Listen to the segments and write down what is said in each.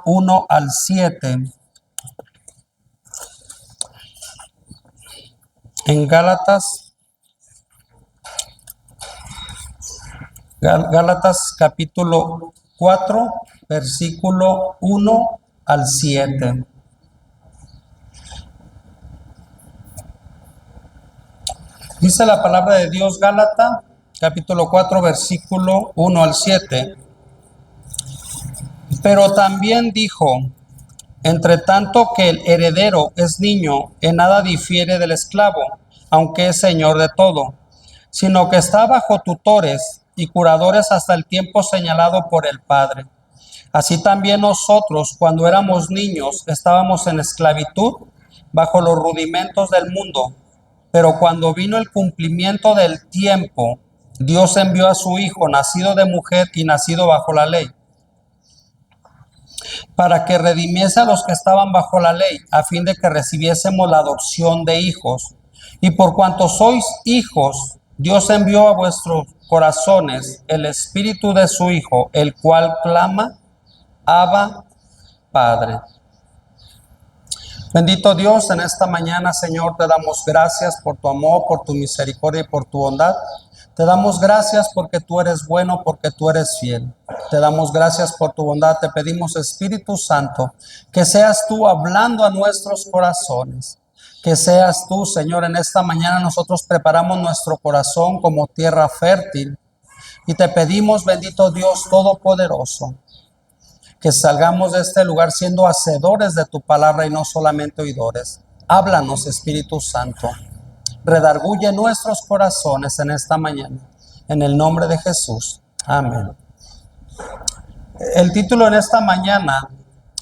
1 al 7. En Gálatas capítulo 4, versículo 1 al 7. Dice la palabra de Dios, Gálatas, capítulo 4, versículo 1 al 7. Pero también dijo, entre tanto que el heredero es niño, en nada difiere del esclavo, aunque es señor de todo, sino que está bajo tutores y curadores hasta el tiempo señalado por el Padre. Así también nosotros, cuando éramos niños, estábamos en esclavitud bajo los rudimentos del mundo. Pero cuando vino el cumplimiento del tiempo, Dios envió a su Hijo, nacido de mujer y nacido bajo la ley, para que redimiese a los que estaban bajo la ley, a fin de que recibiésemos la adopción de hijos. Y por cuanto sois hijos, Dios envió a vuestros corazones el Espíritu de su Hijo, el cual clama, Abba, Padre. Bendito Dios, en esta mañana, Señor, te damos gracias por tu amor, por tu misericordia y por tu bondad. Te damos gracias porque tú eres bueno, porque tú eres fiel. Te damos gracias por tu bondad. Te pedimos, Espíritu Santo, que seas tú hablando a nuestros corazones. Que seas tú, Señor, en esta mañana nosotros preparamos nuestro corazón como tierra fértil. Y te pedimos, bendito Dios Todopoderoso, que salgamos de este lugar siendo hacedores de tu palabra y no solamente oidores. Háblanos, Espíritu Santo. Redarguye nuestros corazones en esta mañana. En el nombre de Jesús. Amén. El título en esta mañana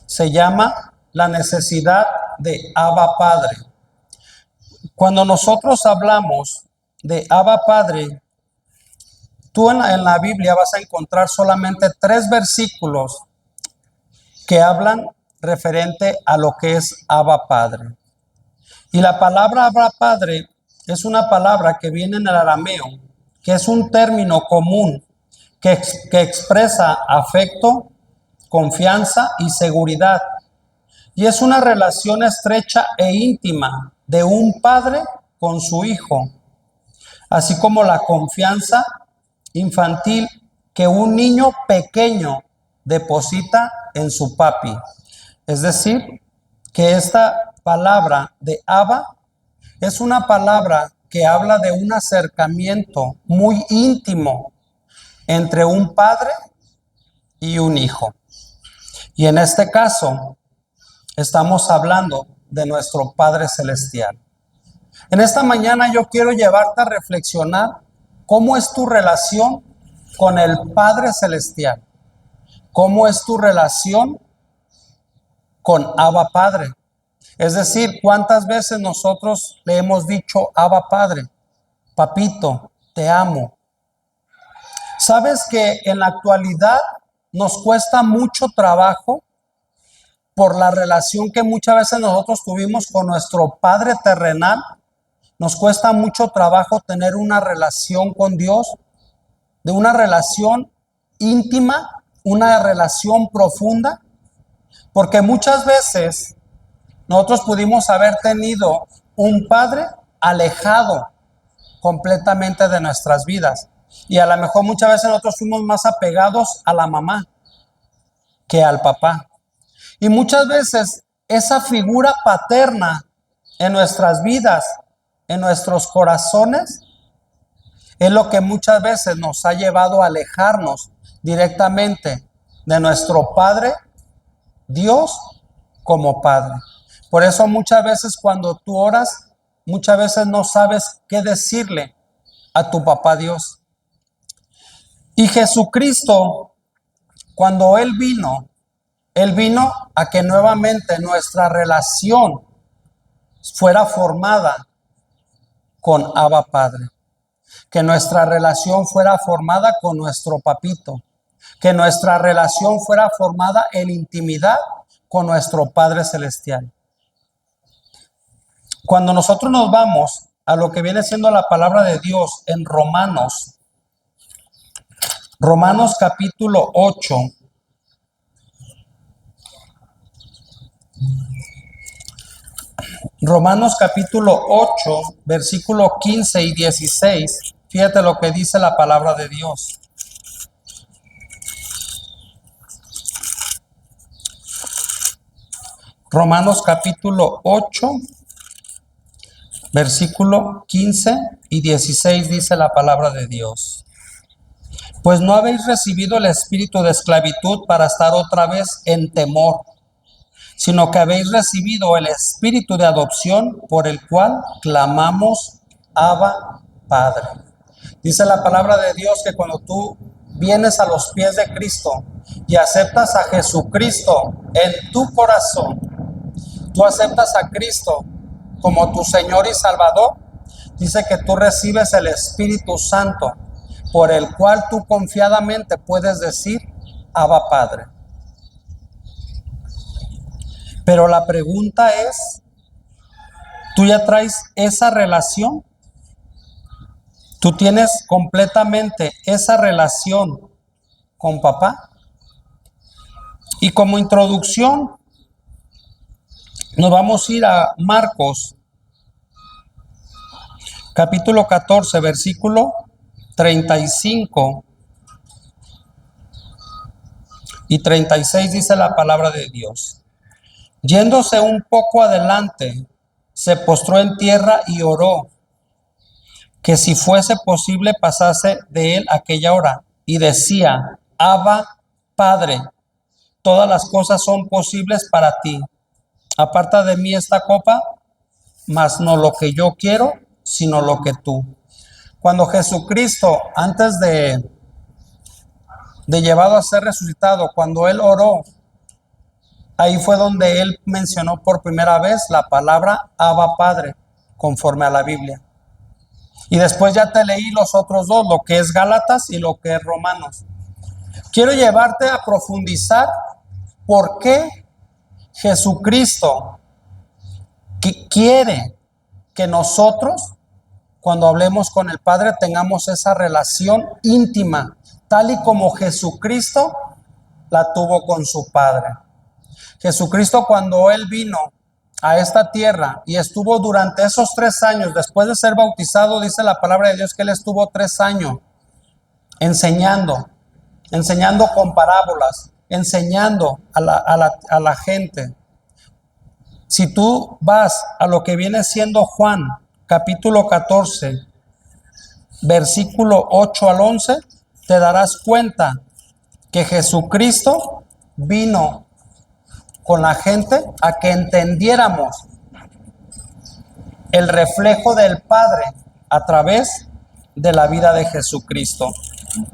se llama La necesidad de Abba Padre. Cuando nosotros hablamos de Abba Padre, tú en la Biblia vas a encontrar solamente 3 versículos que hablan referente a lo que es Abba Padre. Y la palabra Abba Padre es una palabra que viene en el arameo, que es un término común que expresa afecto, confianza y seguridad. Y es una relación estrecha e íntima de un padre con su hijo, así como la confianza infantil que un niño pequeño deposita en su papi. Es decir, que esta palabra de Abba es una palabra que habla de un acercamiento muy íntimo entre un padre y un hijo. Y en este caso, estamos hablando de nuestro Padre Celestial. En esta mañana yo quiero llevarte a reflexionar cómo es tu relación con el Padre Celestial. ¿Cómo es tu relación con Abba Padre? Es decir, ¿cuántas veces nosotros le hemos dicho Abba Padre? Papito, te amo. ¿Sabes que en la actualidad nos cuesta mucho trabajo por la relación que muchas veces nosotros tuvimos con nuestro Padre terrenal? Nos cuesta mucho trabajo tener una relación con Dios, de una relación íntima, una relación profunda, porque muchas veces nosotros pudimos haber tenido un padre alejado completamente de nuestras vidas. Y a lo mejor muchas veces nosotros fuimos más apegados a la mamá que al papá. Y muchas veces esa figura paterna en nuestras vidas, en nuestros corazones, es lo que muchas veces nos ha llevado a alejarnos directamente de nuestro Padre, Dios como Padre. Por eso muchas veces cuando tú oras, muchas veces no sabes qué decirle a tu papá Dios. Y Jesucristo, cuando Él vino a que nuevamente nuestra relación fuera formada con Abba Padre. Que nuestra relación fuera formada con nuestro papito. Que nuestra relación fuera formada en intimidad con nuestro Padre Celestial. Cuando nosotros nos vamos a lo que viene siendo la palabra de Dios en Romanos capítulo 8, Romanos capítulo 8, versículo 15 y 16. Fíjate lo que dice la palabra de Dios. Romanos capítulo 8, versículo 15 y 16 dice la palabra de Dios. Pues no habéis recibido el espíritu de esclavitud para estar otra vez en temor, sino que habéis recibido el espíritu de adopción por el cual clamamos, Abba, Padre. Dice la palabra de Dios que cuando tú vienes a los pies de Cristo y aceptas a Jesucristo en tu corazón, tú aceptas a Cristo como tu Señor y Salvador, dice que tú recibes el Espíritu Santo, por el cual tú confiadamente puedes decir, Abba, Padre. Pero la pregunta es, ¿tú ya traes esa relación? ¿Tú tienes completamente esa relación con papá? Y como introducción, nos vamos a ir a Marcos, capítulo 14, versículo 35 y 36 dice la palabra de Dios. Yéndose un poco adelante, se postró en tierra y oró, que si fuese posible pasase de él aquella hora, y decía, Abba, Padre, todas las cosas son posibles para ti. Aparta de mí esta copa, mas no lo que yo quiero, sino lo que tú. Cuando Jesucristo, antes de llevado a ser resucitado, cuando él oró, ahí fue donde él mencionó por primera vez la palabra Abba Padre, conforme a la Biblia. Y después ya te leí los otros dos, lo que es Gálatas y lo que es Romanos. Quiero llevarte a profundizar por qué Jesucristo quiere que nosotros, cuando hablemos con el Padre, tengamos esa relación íntima, tal y como Jesucristo la tuvo con su Padre. Jesucristo, cuando Él vino a esta tierra y estuvo durante esos 3 años, después de ser bautizado, dice la palabra de Dios que Él estuvo 3 años enseñando con parábolas, enseñando a la gente. Si tú vas a lo que viene siendo Juan, capítulo 14, versículo 8 al 11, te darás cuenta que Jesucristo vino con la gente a que entendiéramos el reflejo del Padre a través de la vida de Jesucristo.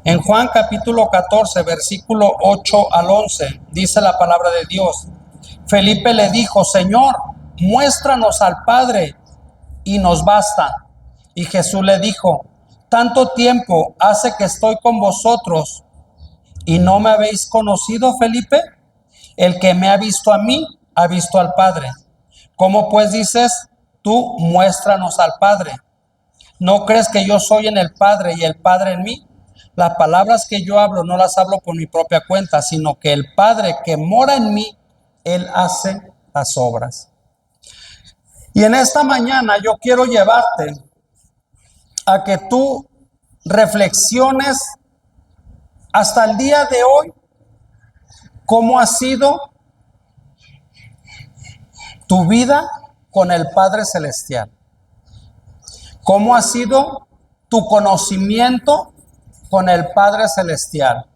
En Juan capítulo 14, versículo 8 al 11, dice la palabra de Dios. Felipe le dijo, Señor, muéstranos al Padre y nos basta. Y Jesús le dijo, tanto tiempo hace que estoy con vosotros y no me habéis conocido, Felipe. El que me ha visto a mí, ha visto al Padre. ¿Cómo pues dices tú, muéstranos al Padre? ¿No crees que yo soy en el Padre y el Padre en mí? Las palabras que yo hablo no las hablo por mi propia cuenta, sino que el Padre que mora en mí, Él hace las obras. Y en esta mañana yo quiero llevarte a que tú reflexiones hasta el día de hoy cómo ha sido tu vida con el Padre Celestial. ¿Cómo ha sido tu conocimiento con el Padre Celestial?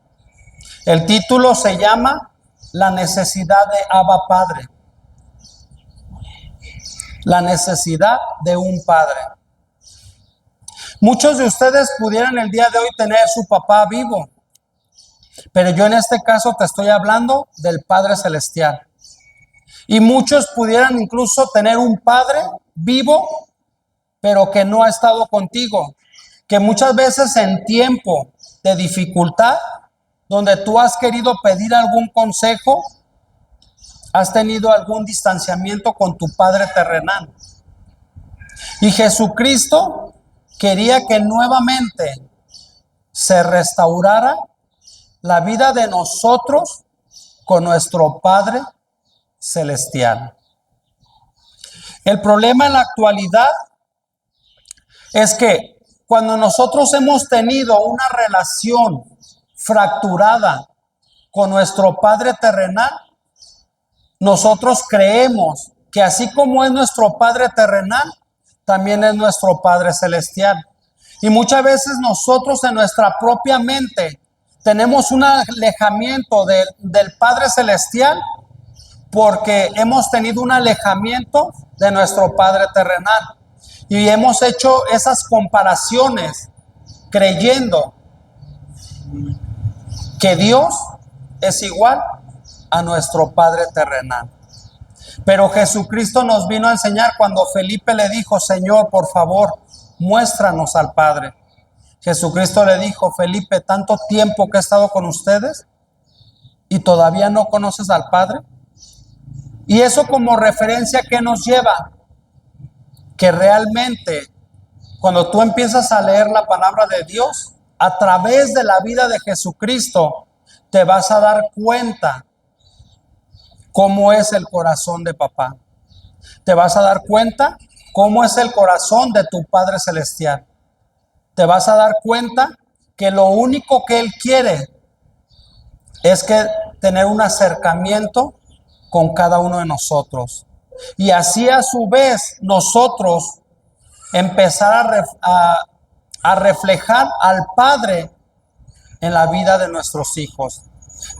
El título se llama La necesidad de Abba Padre. La necesidad de un Padre. Muchos de ustedes pudieran el día de hoy tener su papá vivo, pero yo en este caso te estoy hablando del Padre Celestial. Y muchos pudieran incluso tener un padre vivo, pero que no ha estado contigo, que muchas veces en tiempo de dificultad, donde tú has querido pedir algún consejo, has tenido algún distanciamiento con tu padre terrenal. Y Jesucristo quería que nuevamente se restaurara la vida de nosotros con nuestro Padre Celestial. El problema en la actualidad es que cuando nosotros hemos tenido una relación fracturada con nuestro Padre terrenal, nosotros creemos que así como es nuestro Padre terrenal, también es nuestro Padre celestial. Y muchas veces nosotros en nuestra propia mente tenemos un alejamiento del Padre celestial porque hemos tenido un alejamiento de nuestro Padre terrenal. Y hemos hecho esas comparaciones creyendo que Dios es igual a nuestro Padre terrenal. Pero Jesucristo nos vino a enseñar cuando Felipe le dijo: Señor, por favor, muéstranos al Padre. Jesucristo le dijo: Felipe, tanto tiempo que he estado con ustedes y todavía no conoces al Padre. Y eso como referencia, ¿qué nos lleva? Que realmente cuando tú empiezas a leer la palabra de Dios, a través de la vida de Jesucristo, te vas a dar cuenta cómo es el corazón de papá. Te vas a dar cuenta cómo es el corazón de tu Padre celestial. Te vas a dar cuenta que lo único que Él quiere es que tener un acercamiento con cada uno de nosotros. Y así a su vez nosotros empezar a reflejar al Padre en la vida de nuestros hijos.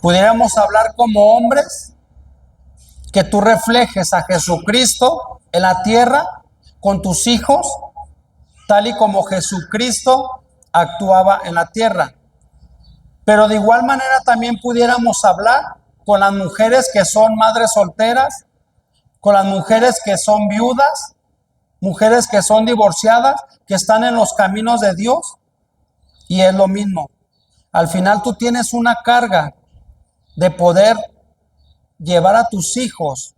Pudiéramos hablar como hombres, que tú reflejes a Jesucristo en la tierra con tus hijos, tal y como Jesucristo actuaba en la tierra. Pero de igual manera también pudiéramos hablar con las mujeres que son madres solteras, con las mujeres que son viudas, mujeres que son divorciadas, que están en los caminos de Dios. Y es lo mismo. Al final tú tienes una carga de poder llevar a tus hijos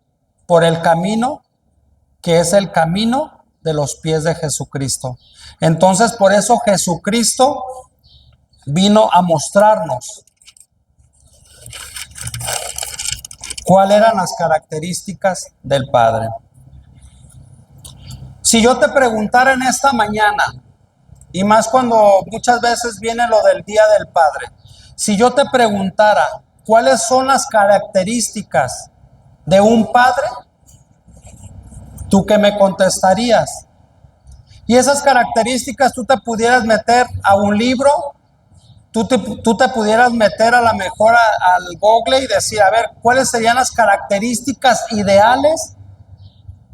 por el camino que es el camino de los pies de Jesucristo. Entonces, por eso Jesucristo vino a mostrarnos cuáles eran las características del Padre. Si yo te preguntara en esta mañana, y más cuando muchas veces viene lo del Día del Padre, si yo te preguntara cuáles son las características de un padre, ¿tú qué me contestarías? Y esas características tú te pudieras meter a un libro, tú te pudieras meter a lo mejor al Google y decir, a ver, ¿cuáles serían las características ideales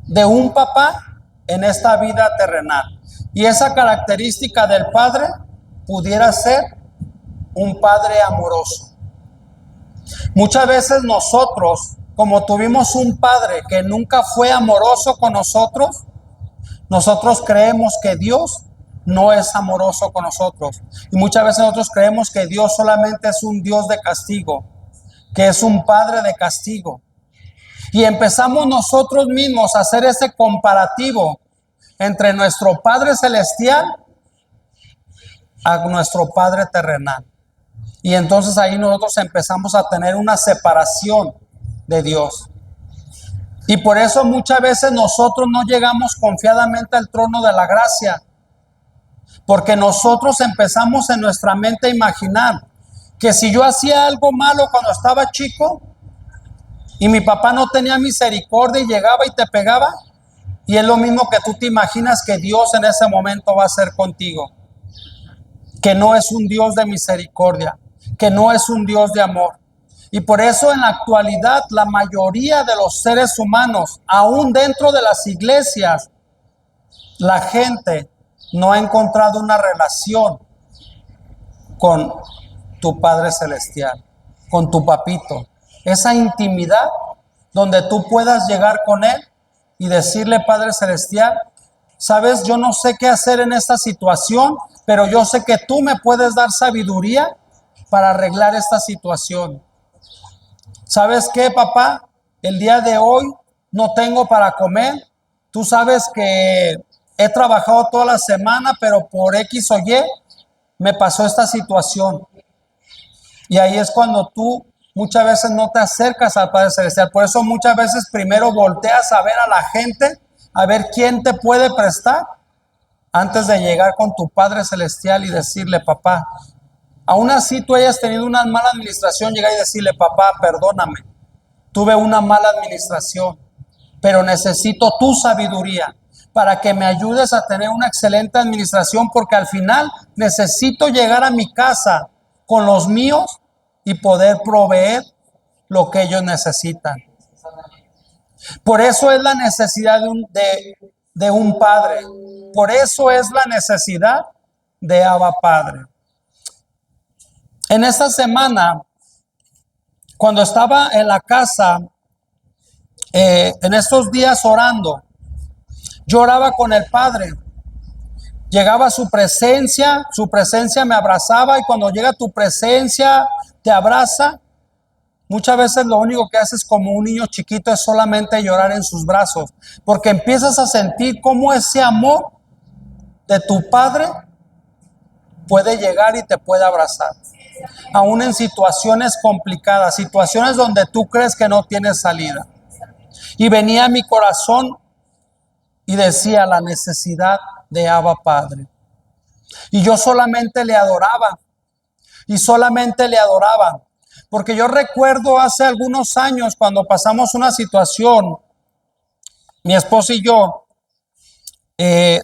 de un papá en esta vida terrenal? Y esa característica del padre pudiera ser un padre amoroso. Muchas veces nosotros, como tuvimos un padre que nunca fue amoroso con nosotros, nosotros creemos que Dios no es amoroso con nosotros. Y muchas veces nosotros creemos que Dios solamente es un Dios de castigo, que es un padre de castigo. Y empezamos nosotros mismos a hacer ese comparativo entre nuestro Padre celestial a nuestro Padre terrenal. Y entonces ahí nosotros empezamos a tener una separación de Dios. Y por eso muchas veces nosotros no llegamos confiadamente al trono de la gracia, porque nosotros empezamos en nuestra mente a imaginar que si yo hacía algo malo cuando estaba chico y mi papá no tenía misericordia y llegaba y te pegaba, y es lo mismo que tú te imaginas que Dios en ese momento va a hacer contigo, que no es un Dios de misericordia, que no es un Dios de amor. Y por eso en la actualidad la mayoría de los seres humanos, aún dentro de las iglesias, la gente no ha encontrado una relación con tu Padre Celestial, con tu papito. Esa intimidad donde tú puedas llegar con Él y decirle, Padre Celestial, sabes, yo no sé qué hacer en esta situación, pero yo sé que tú me puedes dar sabiduría para arreglar esta situación. ¿Sabes qué, papá? El día de hoy no tengo para comer. Tú sabes que he trabajado toda la semana, pero por X o Y me pasó esta situación. Y ahí es cuando tú muchas veces no te acercas al Padre Celestial. Por eso muchas veces primero volteas a ver a la gente a ver quién te puede prestar antes de llegar con tu Padre Celestial y decirle, papá, aún así tú hayas tenido una mala administración, llegar y decirle, papá, perdóname, tuve una mala administración, pero necesito tu sabiduría para que me ayudes a tener una excelente administración, porque al final necesito llegar a mi casa con los míos y poder proveer lo que ellos necesitan. Por eso es la necesidad de un padre. Por eso es la necesidad de Abba Padre. En esta semana, cuando estaba en la casa, en estos días orando, yo oraba con el Padre. Llegaba su presencia me abrazaba, y cuando llega tu presencia, te abraza. Muchas veces lo único que haces como un niño chiquito es solamente llorar en sus brazos, porque empiezas a sentir cómo ese amor de tu Padre puede llegar y te puede abrazar, aún en situaciones complicadas, situaciones donde tú crees que no tienes salida. Y venía a mi corazón y decía la necesidad de Abba Padre. Y yo solamente le adoraba, y solamente le adoraba. Porque yo recuerdo hace algunos años cuando pasamos una situación, mi esposa y yo,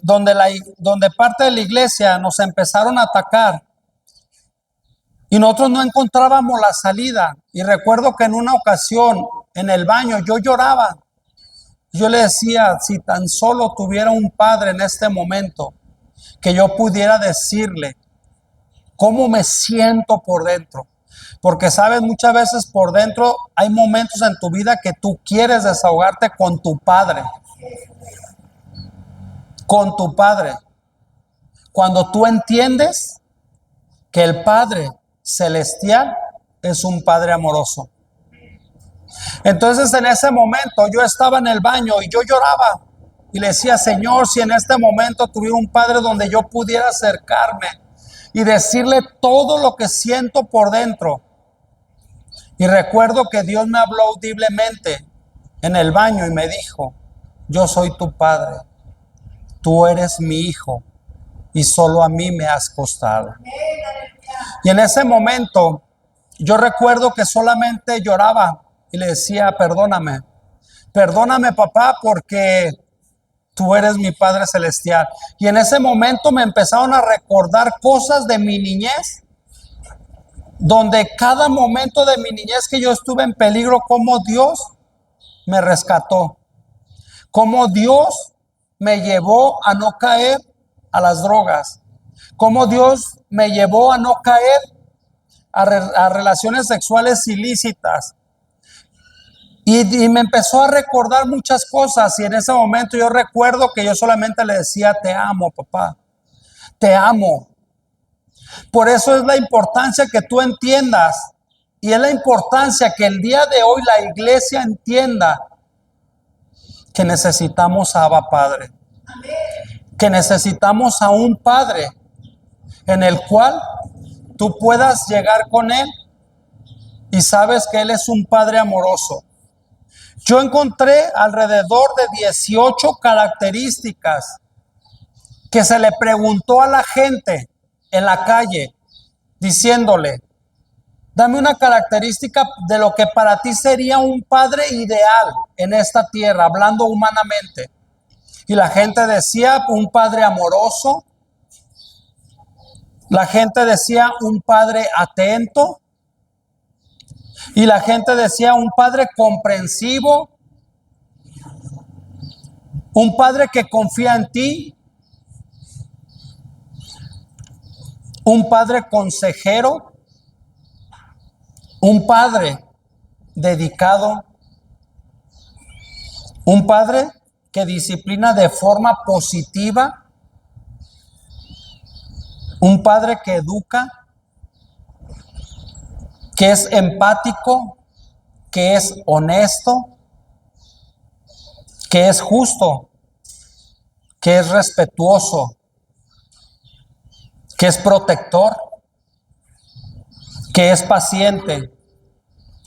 donde parte de la iglesia nos empezaron a atacar y nosotros no encontrábamos la salida. Y recuerdo que en una ocasión en el baño yo lloraba. Yo le decía, si tan solo tuviera un padre en este momento, que yo pudiera decirle cómo me siento por dentro. Porque sabes, muchas veces por dentro hay momentos en tu vida que tú quieres desahogarte con tu Padre. Con tu Padre. Cuando tú entiendes que el Padre Celestial es un Padre amoroso. Entonces en ese momento yo estaba en el baño y yo lloraba. Y le decía, Señor, si en este momento tuviera un Padre donde yo pudiera acercarme y decirle todo lo que siento por dentro. Y recuerdo que Dios me habló audiblemente en el baño y me dijo, yo soy tu Padre, tú eres mi hijo y solo a mí me has costado. Y en ese momento yo recuerdo que solamente lloraba y le decía, perdóname, perdóname papá, porque tú eres mi Padre Celestial. Y en ese momento me empezaron a recordar cosas de mi niñez, donde cada momento de mi niñez que yo estuve en peligro, como Dios me rescató, como Dios me llevó a no caer a las drogas, como Dios me llevó a no caer a relaciones sexuales ilícitas. Y me empezó a recordar muchas cosas, y en ese momento yo recuerdo que yo solamente le decía, te amo, papá, te amo. Por eso es la importancia que tú entiendas, y es la importancia que el día de hoy la iglesia entienda que necesitamos a Abba Padre, que necesitamos a un Padre en el cual tú puedas llegar con Él y sabes que Él es un Padre amoroso. Yo encontré alrededor de 18 características que se le preguntó a la gente en la calle, diciéndole, dame una característica de lo que para ti sería un padre ideal en esta tierra, hablando humanamente. Y la gente decía, un padre amoroso. La gente decía, un padre atento. Y la gente decía, un padre comprensivo. Un padre que confía en ti. Un padre consejero. Un padre dedicado. Un padre que disciplina de forma positiva. Un padre que educa, que es empático, que es honesto, que es justo, que es respetuoso, que es protector, que es paciente,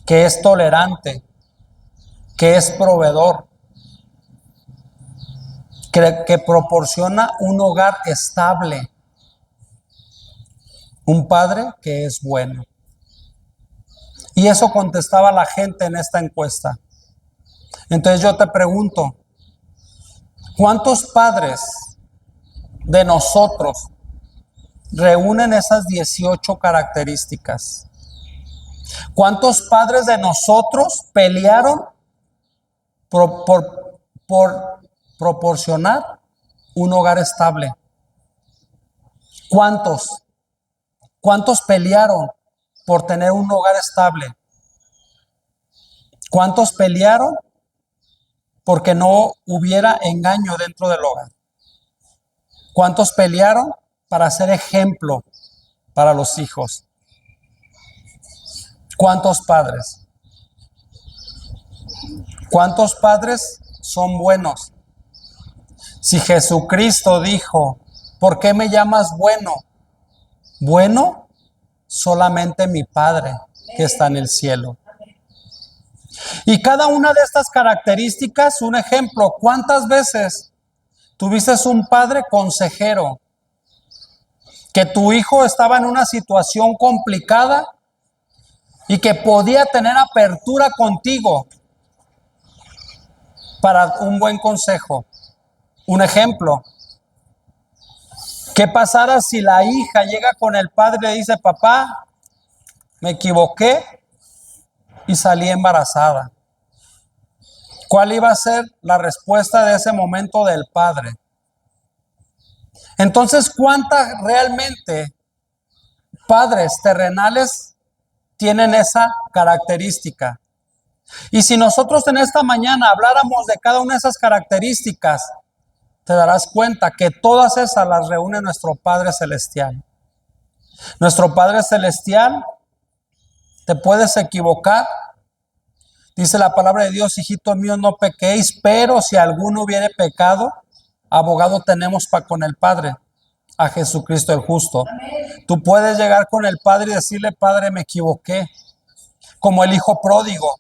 que es tolerante, que es proveedor. que proporciona un hogar estable, un padre que es bueno. Y eso contestaba la gente en esta encuesta. Entonces yo te pregunto, ¿cuántos padres de nosotros reúnen esas 18 características? ¿Cuántos padres de nosotros pelearon por proporcionar un hogar estable? ¿Cuántos? ¿Cuántos pelearon por tener un hogar estable? ¿Cuántos pelearon porque no hubiera engaño dentro del hogar? ¿Cuántos pelearon para ser ejemplo para los hijos? ¿Cuántos padres? ¿Cuántos padres son buenos? Si Jesucristo dijo, ¿por qué me llamas bueno? Bueno, solamente mi Padre que está en el cielo. Y cada una de estas características, un ejemplo, ¿cuántas veces tuviste un padre consejero? Que tu hijo estaba en una situación complicada y que podía tener apertura contigo para un buen consejo. Un ejemplo, ¿qué pasara si la hija llega con el padre y le dice, papá, me equivoqué y salí embarazada? ¿Cuál iba a ser la respuesta de ese momento del padre? Entonces, ¿cuántas realmente padres terrenales tienen esa característica? Y si nosotros en esta mañana habláramos de cada una de esas características, te darás cuenta que todas esas las reúne nuestro Padre Celestial. Nuestro Padre Celestial, te puedes equivocar. Dice la palabra de Dios, hijitos míos, no pequéis, pero si alguno hubiere pecado, abogado tenemos para con el Padre, a Jesucristo el justo. Amén. Tú puedes llegar con el Padre y decirle, Padre, me equivoqué. Como el hijo pródigo,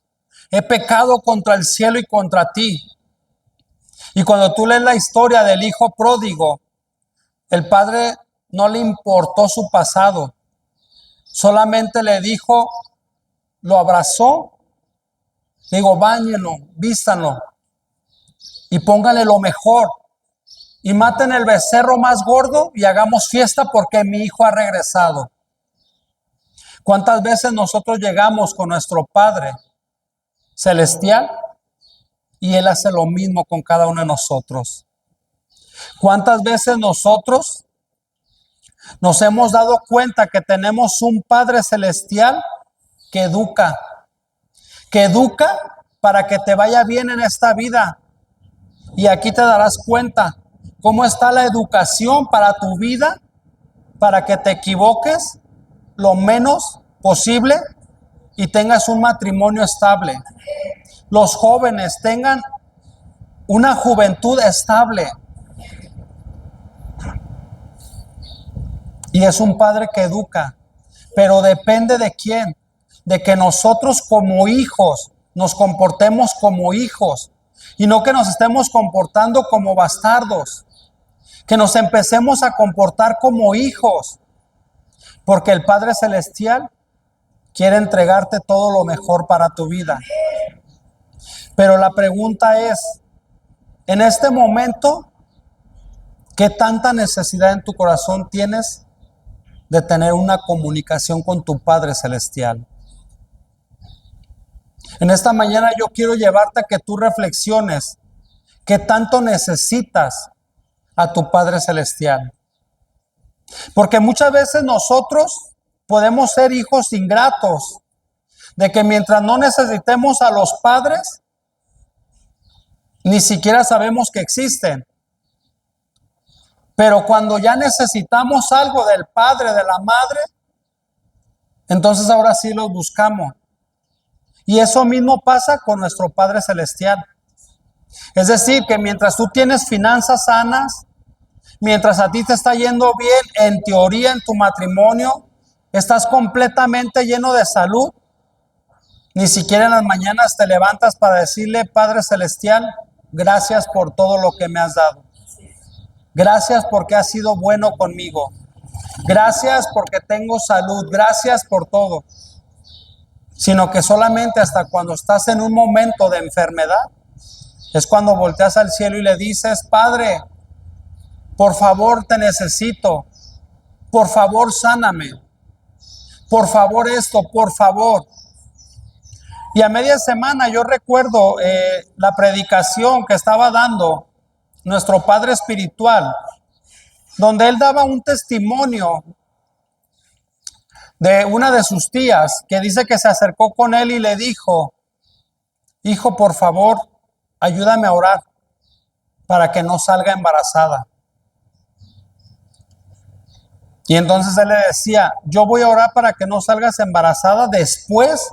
he pecado contra el cielo y contra ti. Y cuando tú lees la historia del hijo pródigo, el padre no le importó su pasado, solamente le dijo, lo abrazó, digo, báñenlo, vístanlo y póngale lo mejor y maten el becerro más gordo y hagamos fiesta porque mi hijo ha regresado. ¿Cuántas veces nosotros llegamos con nuestro Padre Celestial y Él hace lo mismo con cada uno de nosotros? ¿Cuántas veces nosotros nos hemos dado cuenta que tenemos un Padre Celestial que educa para que te vaya bien en esta vida? Y aquí te darás cuenta cómo está la educación para tu vida, para que te equivoques lo menos posible y tengas un matrimonio estable. Los jóvenes tengan una juventud estable. Y es un padre que educa, pero depende de quién, de que nosotros como hijos nos comportemos como hijos y no que nos estemos comportando como bastardos, que nos empecemos a comportar como hijos, porque el Padre Celestial quiere entregarte todo lo mejor para tu vida. Pero la pregunta es, en este momento, ¿qué tanta necesidad en tu corazón tienes de tener una comunicación con tu Padre Celestial? En esta mañana yo quiero llevarte a que tú reflexiones qué tanto necesitas a tu Padre Celestial. Porque muchas veces nosotros podemos ser hijos ingratos, de que mientras no necesitemos a los padres, ni siquiera sabemos que existen. Pero cuando ya necesitamos algo del padre, de la madre, entonces ahora sí los buscamos. Y eso mismo pasa con nuestro Padre Celestial. Es decir, que mientras tú tienes finanzas sanas, mientras a ti te está yendo bien, en teoría en tu matrimonio, estás completamente lleno de salud, ni siquiera en las mañanas te levantas para decirle, Padre Celestial, gracias por todo lo que me has dado. Gracias porque has sido bueno conmigo. Gracias porque tengo salud. Gracias por todo. Sino que solamente hasta cuando estás en un momento de enfermedad es cuando volteas al cielo y le dices: Padre, por favor te necesito. Por favor sáname. Por favor esto, por favor. Y a media semana yo recuerdo la predicación que estaba dando nuestro padre espiritual, donde él daba un testimonio de una de sus tías que dice que se acercó con él y le dijo: hijo, por favor, ayúdame a orar para que no salga embarazada. Y entonces él le decía: yo voy a orar para que no salgas embarazada después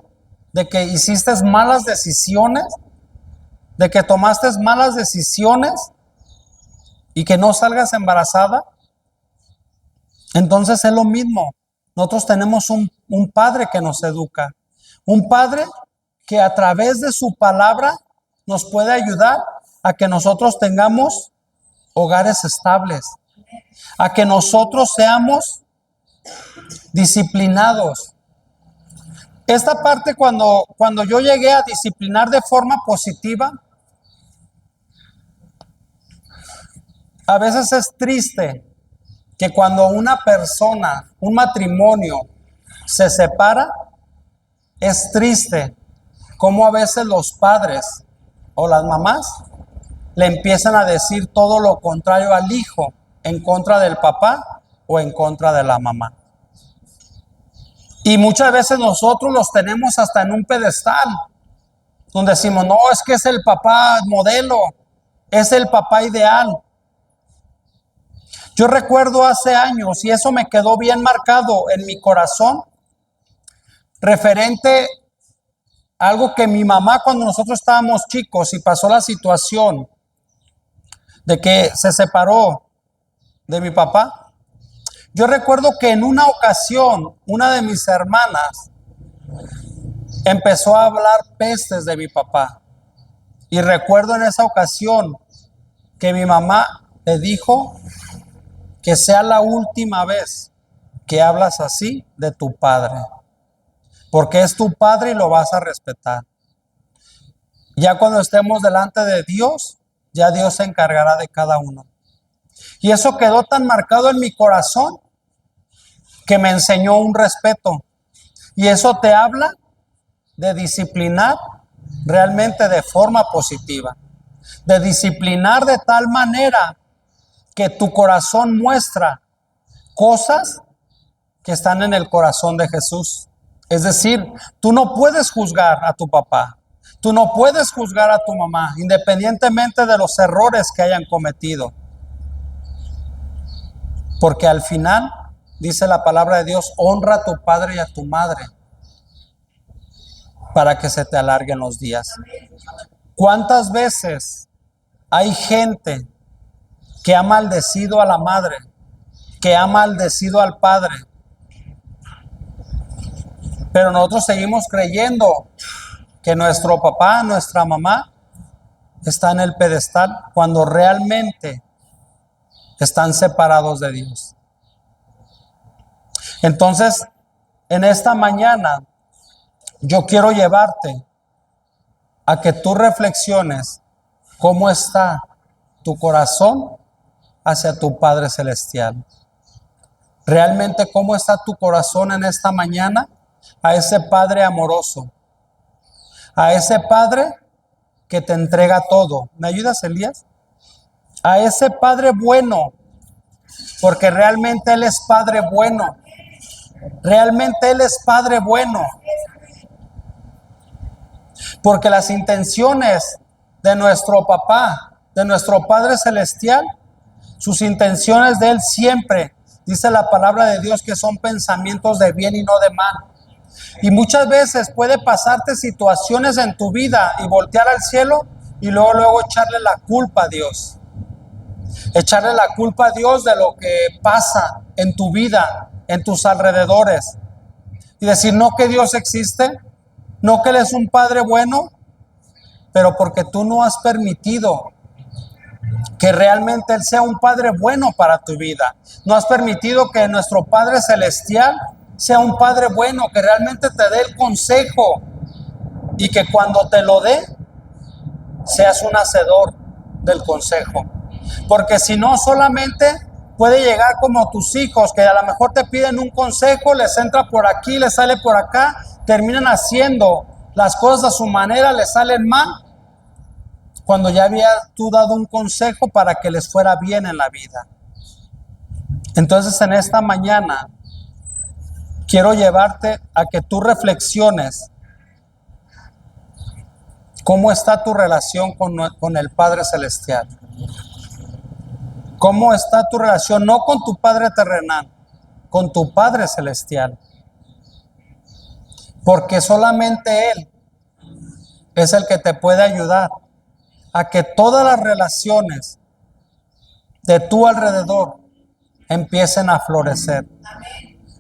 de que hiciste malas decisiones, de que tomaste malas decisiones y que no salgas embarazada. Entonces es lo mismo. Nosotros tenemos un padre que nos educa, un padre que a través de su palabra nos puede ayudar a que nosotros tengamos hogares estables, a que nosotros seamos disciplinados. Esta parte, cuando yo llegué a disciplinar de forma positiva, a veces es triste que cuando una persona, un matrimonio, se separa, es triste cómo a veces los padres o las mamás le empiezan a decir todo lo contrario al hijo, en contra del papá o en contra de la mamá. Y muchas veces nosotros los tenemos hasta en un pedestal, donde decimos: no, es que es el papá modelo, es el papá ideal. Yo recuerdo hace años, y eso me quedó bien marcado en mi corazón, referente a algo que mi mamá, cuando nosotros estábamos chicos y pasó la situación de que se separó de mi papá. Yo recuerdo que en una ocasión una de mis hermanas empezó a hablar pestes de mi papá. Y recuerdo en esa ocasión que mi mamá le dijo: que sea la última vez que hablas así de tu padre, porque es tu padre y lo vas a respetar. Ya cuando estemos delante de Dios, ya Dios se encargará de cada uno. Y eso quedó tan marcado en mi corazón que me enseñó un respeto. Y eso te habla de disciplinar realmente de forma positiva, de disciplinar de tal manera que tu corazón muestra cosas que están en el corazón de Jesús. Es decir, tú no puedes juzgar a tu papá, tú no puedes juzgar a tu mamá, independientemente de los errores que hayan cometido. Porque al final, dice la palabra de Dios: honra a tu padre y a tu madre, para que se te alarguen los días. ¿Cuántas veces hay gente que ha maldecido a la madre, que ha maldecido al padre? Pero nosotros seguimos creyendo que nuestro papá, nuestra mamá está en el pedestal, cuando realmente están separados de Dios. Entonces, en esta mañana, yo quiero llevarte a que tú reflexiones cómo está tu corazón hacia tu Padre Celestial. Realmente, ¿cómo está tu corazón en esta mañana a ese Padre amoroso? A ese Padre que te entrega todo. ¿Me ayudas, Elías? A ese Padre bueno, porque realmente Él es Padre bueno. Realmente Él es Padre bueno. Porque las intenciones de nuestro papá, de nuestro Padre Celestial, sus intenciones de Él siempre, dice la palabra de Dios, que son pensamientos de bien y no de mal. Y muchas veces puede pasarte situaciones en tu vida y voltear al cielo y luego echarle la culpa a Dios. Echarle la culpa a Dios de lo que pasa en tu vida, en tus alrededores. Y decir: no, que Dios existe, no, que Él es un Padre bueno, pero porque tú no has permitido que realmente Él sea un Padre bueno para tu vida. No has permitido que nuestro Padre Celestial sea un Padre bueno, que realmente te dé el consejo y que cuando te lo dé, seas un hacedor del consejo. Porque si no, solamente puede llegar como tus hijos, que a lo mejor te piden un consejo, les entra por aquí, les sale por acá, terminan haciendo las cosas a su manera, les salen mal, cuando ya habías tú dado un consejo para que les fuera bien en la vida. Entonces, en esta mañana quiero llevarte a que tú reflexiones cómo está tu relación con el Padre Celestial. ¿Cómo está tu relación? No con tu Padre terrenal, con tu Padre Celestial. Porque solamente Él es el que te puede ayudar a que todas las relaciones de tu alrededor empiecen a florecer.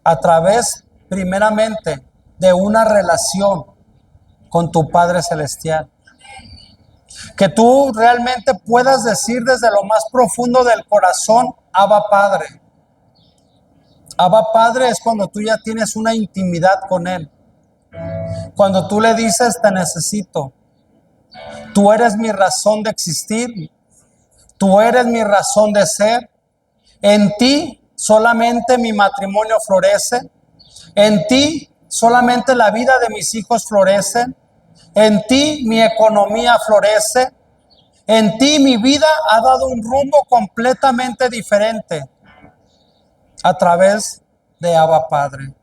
A través, primeramente, de una relación con tu Padre Celestial. Que tú realmente puedas decir desde lo más profundo del corazón, Abba Padre. Abba Padre es cuando tú ya tienes una intimidad con Él. Cuando tú le dices, te necesito. Tú eres mi razón de existir. Tú eres mi razón de ser. En ti solamente mi matrimonio florece. En ti solamente la vida de mis hijos florece. En ti mi economía florece. En ti mi vida ha dado un rumbo completamente diferente a través de Abba Padre.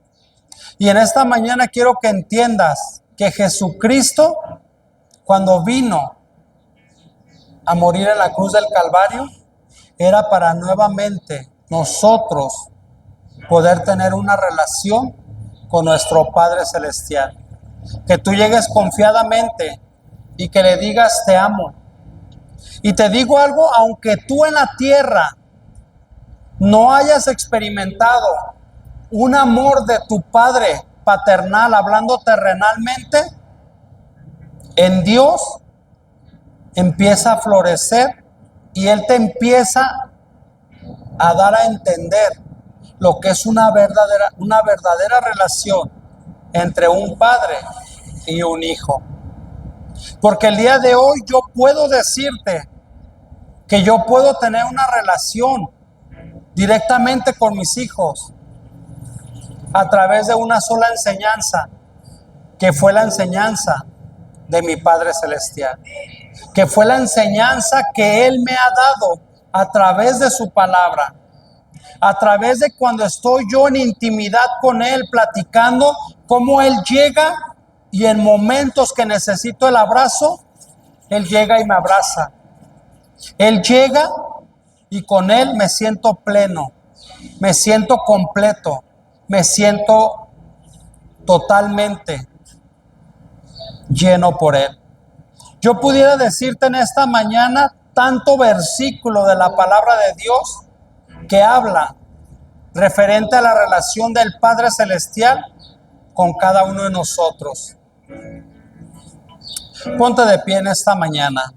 Y en esta mañana quiero que entiendas que Jesucristo, cuando vino a morir en la cruz del Calvario, era para nuevamente nosotros poder tener una relación con nuestro Padre Celestial. Que tú llegues confiadamente y que le digas, te amo. Y te digo algo, aunque tú en la tierra no hayas experimentado un amor de tu Padre paternal, hablando terrenalmente, en Dios empieza a florecer y Él te empieza a dar a entender lo que es una verdadera relación entre un padre y un hijo. Porque el día de hoy yo puedo decirte que yo puedo tener una relación directamente con mis hijos a través de una sola enseñanza, que fue la enseñanza de mi Padre Celestial, que fue la enseñanza que Él me ha dado a través de su palabra, a través de cuando estoy yo en intimidad con Él, platicando cómo Él llega y en momentos que necesito el abrazo, Él llega y me abraza. Él llega y con Él me siento pleno, me siento completo, me siento totalmente lleno por Él. Yo pudiera decirte en esta mañana tanto versículo de la palabra de Dios que habla referente a la relación del Padre Celestial con cada uno de nosotros. Ponte de pie en esta mañana.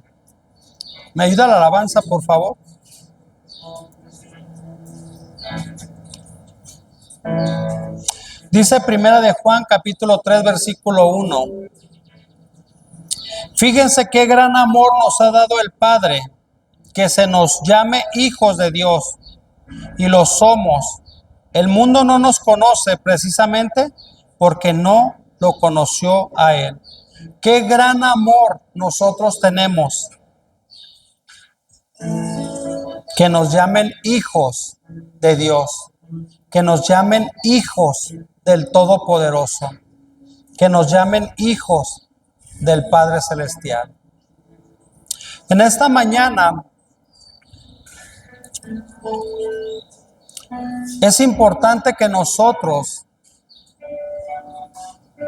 ¿Me ayuda la alabanza, por favor? Dice Primera de Juan, capítulo 3, versículo 1. Fíjense qué gran amor nos ha dado el Padre, que se nos llame hijos de Dios, y lo somos. El mundo no nos conoce precisamente porque no lo conoció a Él. Qué gran amor nosotros tenemos, que nos llamen hijos de Dios, que nos llamen hijos del Todopoderoso, que nos llamen hijos del Padre Celestial. En esta mañana es importante que nosotros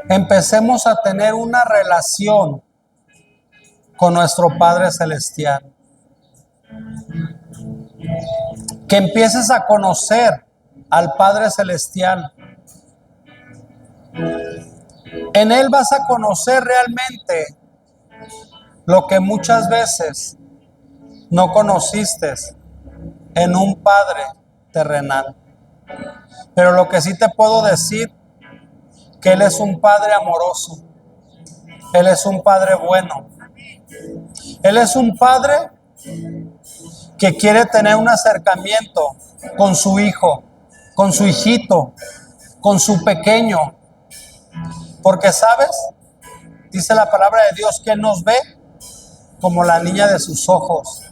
empecemos a tener una relación con nuestro Padre Celestial. Que empieces a conocer al Padre Celestial. En Él vas a conocer realmente lo que muchas veces no conociste en un Padre terrenal. Pero lo que sí te puedo decir, que Él es un Padre amoroso. Él es un Padre bueno. Él es un Padre que quiere tener un acercamiento con su hijo, con su hijito, con su pequeño. Porque, ¿sabes? Dice la palabra de Dios que Él nos ve como la niña de sus ojos.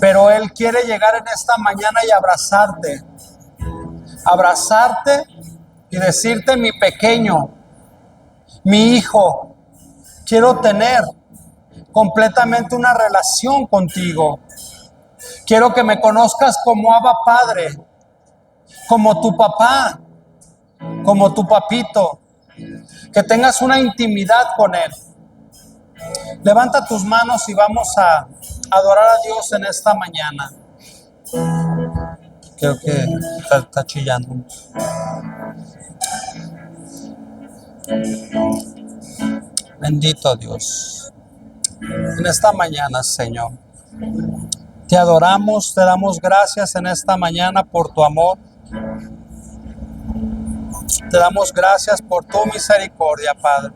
Pero Él quiere llegar en esta mañana y abrazarte y decirte: mi pequeño, mi hijo, quiero tener completamente una relación contigo. Quiero que me conozcas como Abba Padre, como tu papá, como tu papito, que tengas una intimidad con Él. Levanta tus manos y vamos a adorar a Dios en esta mañana. Creo que está chillando. Bendito Dios. En esta mañana, Señor, te adoramos, te damos gracias en esta mañana por tu amor. Te damos gracias por tu misericordia, Padre.